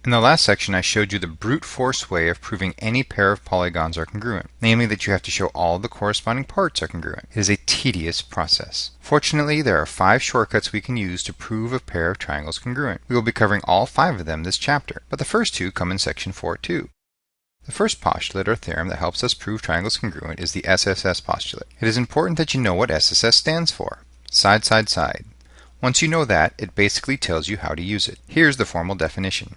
In the last section, I showed you the brute force way of proving any pair of polygons are congruent, namely that you have to show all the corresponding parts are congruent. It is a tedious process. Fortunately, there are 5 shortcuts we can use to prove a pair of triangles congruent. We will be covering all 5 of them this chapter, but the first 2 come in section 4.2. The first postulate or theorem that helps us prove triangles congruent is the SSS postulate. It is important that you know what SSS stands for. Side, side, side. Once you know that, it basically tells you how to use it. Here's the formal definition.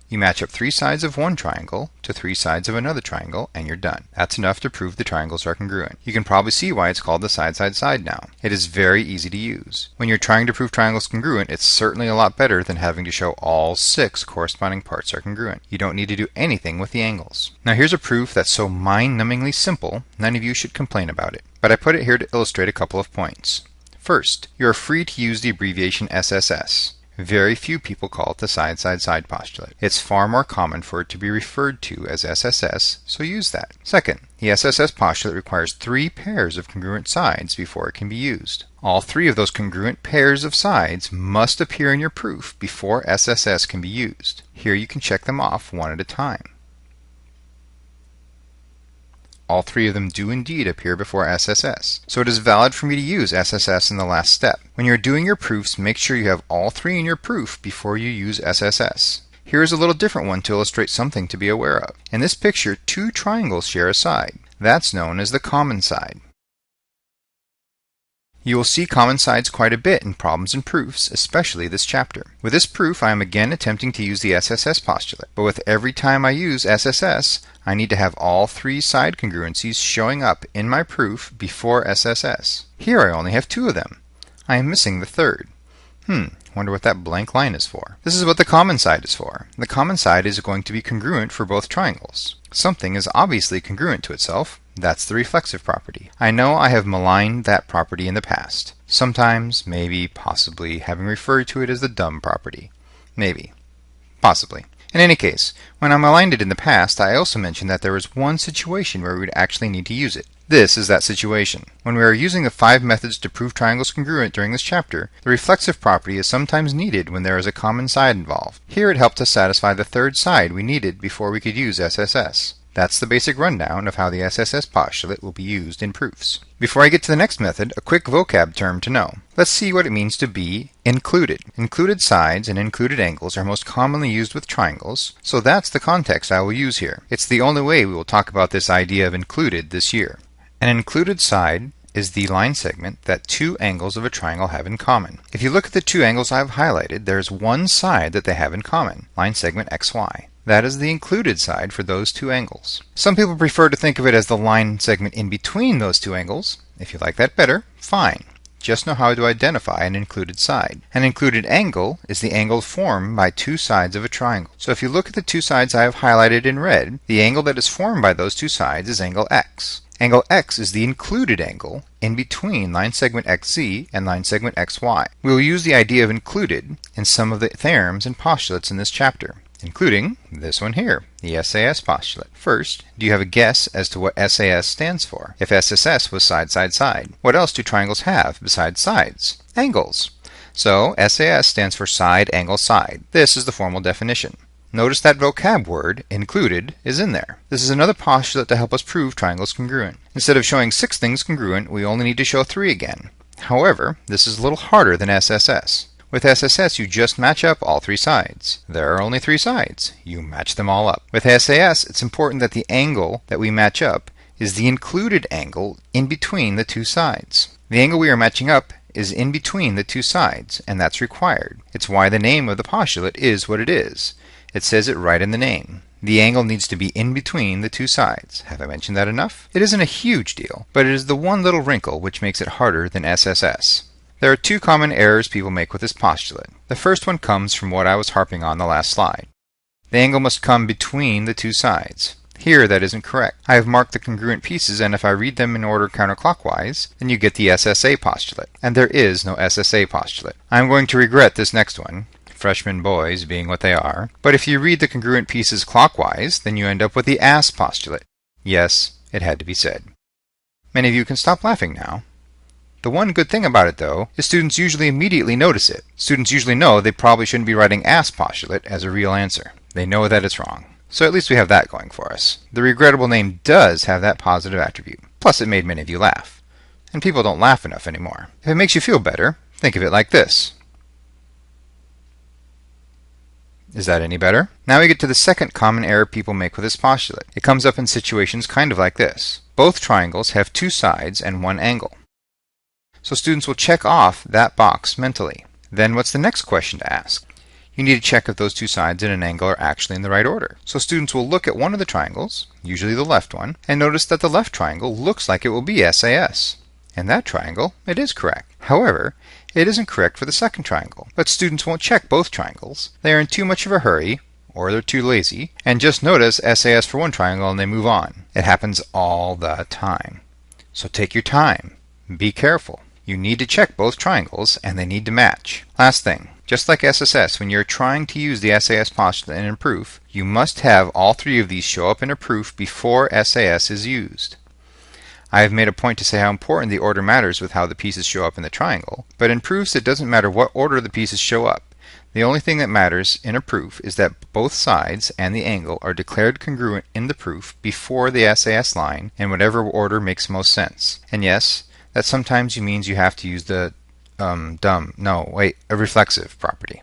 You match up 3 sides of one triangle to 3 sides of another triangle, and you're done. That's enough to prove the triangles are congruent. You can probably see why it's called the side, side, side now. It is very easy to use. When you're trying to prove triangles congruent, it's certainly a lot better than having to show all 6 corresponding parts are congruent. You don't need to do anything with the angles. Now here's a proof that's so mind-numbingly simple, none of you should complain about it. But I put it here to illustrate a couple of points. First, you are free to use the abbreviation SSS. Very few people call it the side, side, side postulate. It's far more common for it to be referred to as SSS, so use that. Second, the SSS postulate requires 3 pairs of congruent sides before it can be used. All 3 of those congruent pairs of sides must appear in your proof before SSS can be used. Here you can check them off one at a time. All 3 of them do indeed appear before SSS, so it is valid for me to use SSS in the last step. When you're doing your proofs, make sure you have all 3 in your proof before you use SSS. Here is a little different one to illustrate something to be aware of. In this picture, 2 triangles share a side. That's known as the common side. You will see common sides quite a bit in problems and proofs, especially this chapter. With this proof, I am again attempting to use the SSS postulate, but with every time I use SSS, I need to have all 3 side congruencies showing up in my proof before SSS. Here I only have 2 of them. I am missing the third. Wonder what that blank line is for. This is what the common side is for. The common side is going to be congruent for both triangles. Something is obviously congruent to itself. That's the reflexive property. I know I have maligned that property in the past. Sometimes, maybe, possibly, having referred to it as the dumb property. Maybe. Possibly. In any case, when I maligned it in the past, I also mentioned that there was one situation where we would actually need to use it. This is that situation. When we are using the 5 methods to prove triangles congruent during this chapter, the reflexive property is sometimes needed when there is a common side involved. Here it helped us satisfy the third side we needed before we could use SSS. That's the basic rundown of how the SSS postulate will be used in proofs. Before I get to the next method, a quick vocab term to know. Let's see what it means to be included. Included sides and included angles are most commonly used with triangles, so that's the context I will use here. It's the only way we will talk about this idea of included this year. An included side is the line segment that 2 angles of a triangle have in common. If you look at the 2 angles I have highlighted, there is one side that they have in common, line segment XY. That is the included side for those 2 angles. Some people prefer to think of it as the line segment in between those 2 angles. If you like that better, fine. Just know how to identify an included side. An included angle is the angle formed by 2 sides of a triangle. So if you look at the 2 sides I have highlighted in red, the angle that is formed by those 2 sides is angle X. Angle X is the included angle in between line segment XZ and line segment XY. We will use the idea of included in some of the theorems and postulates in this chapter, including this one here, the SAS postulate. First, do you have a guess as to what SAS stands for? If SSS was side, side, side, what else do triangles have besides sides? Angles. So SAS stands for side, angle, side. This is the formal definition. Notice that vocab word, included, is in there. This is another postulate to help us prove triangles congruent. Instead of showing 6 things congruent, we only need to show 3 again. However, this is a little harder than SSS. With SSS, you just match up all 3 sides. There are only 3 sides. You match them all up. With SAS, it's important that the angle that we match up is the included angle in between the 2 sides. The angle we are matching up is in between the 2 sides, and that's required. It's why the name of the postulate is what it is. It says it right in the name. The angle needs to be in between the 2 sides. Have I mentioned that enough? It isn't a huge deal, but it is the one little wrinkle which makes it harder than SSS. There are 2 common errors people make with this postulate. The first one comes from what I was harping on the last slide. The angle must come between the 2 sides. Here that isn't correct. I have marked the congruent pieces, and if I read them in order counterclockwise, then you get the SSA postulate. And there is no SSA postulate. I'm going to regret this next one, freshman boys being what they are, but if you read the congruent pieces clockwise, then you end up with the SAS postulate. Yes, it had to be said. Many of you can stop laughing now. The one good thing about it, though, is students usually immediately notice it. Students usually know they probably shouldn't be writing SAS postulate as a real answer. They know that it's wrong. So at least we have that going for us. The regrettable name does have that positive attribute. Plus it made many of you laugh. And people don't laugh enough anymore. If it makes you feel better, think of it like this. Is that any better? Now we get to the second common error people make with this postulate. It comes up in situations kind of like this. Both triangles have two sides and one angle. So students will check off that box mentally. Then what's the next question to ask? You need to check if those two sides and an angle are actually in the right order. So students will look at one of the triangles, usually the left one, and notice that the left triangle looks like it will be SAS. And that triangle, it is correct. However, it isn't correct for the second triangle. But students won't check both triangles. They are in too much of a hurry, or they're too lazy, and just notice SAS for one triangle and they move on. It happens all the time. So take your time. Be careful. You need to check both triangles and they need to match. Last thing, just like SSS, when you're trying to use the SAS postulate in a proof, you must have all three of these show up in a proof before SAS is used. I have made a point to say how important the order matters with how the pieces show up in the triangle, but in proofs it doesn't matter what order the pieces show up. The only thing that matters in a proof is that both sides and the angle are declared congruent in the proof before the SAS line in whatever order makes most sense. And yes, that sometimes means you have to use the a reflexive property.